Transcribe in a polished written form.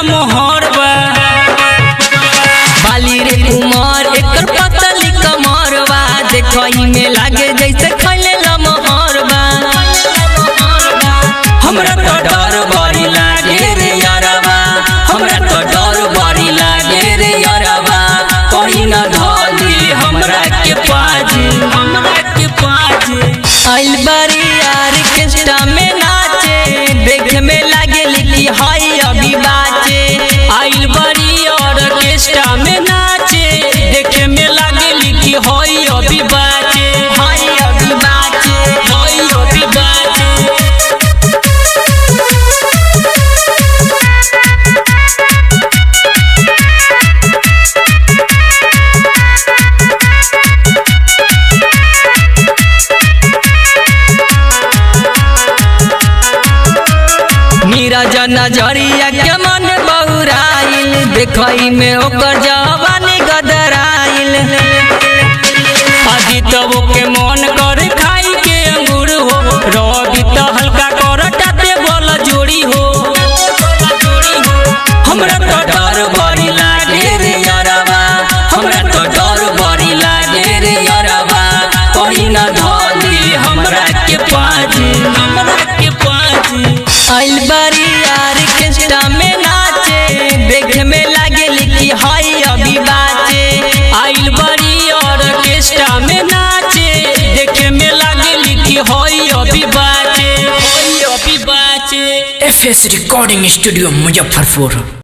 लमहर बा। बाली रे उमर एकर पतली कमर बा, देखई में लागे जैसे खैले लमहर बा। हमरा तो डर बड़ी लागे रे यारबा, हमरा तो डर बड़ी लागे रे यारबा। कहीं न धोली हमरा के पाजे, हमरा के पाजे। आइल बारी यार केस्टा में नाचे, देख में लागे लिखी हई अभी बाचे। आइल बड़ी ऑर्केस्ट्रा में नाचे, देखे में लागे लिखी हई अभी बाचे, हई अभी बाचे, हई अभी बाचे। नीरज नजरिया के मन बहुराइल, देखई में ओकर जवानी गदराइल। आदित्य के मन कर खाई के अंगूर हो, रवि तो हल्का कर टाटे बोल जोड़ी हो। हमरा तो डर बड़ी लागे रे यारबा, हमरा तो डर बड़ी लागे रे यारबा। कहीं न धोली हमरा के पाजे, हमरा के पाजे। आइल बारी यार केस्टा में नाचे, देख में लागे लिखी हई अभी बाचे। आइल बड़ी ऑर्केस्ट्रा में नाचे, देखे में लागे लिखी हई अभी बाचे, हई अभी बाचे। FS recording studio Muzaffarpur.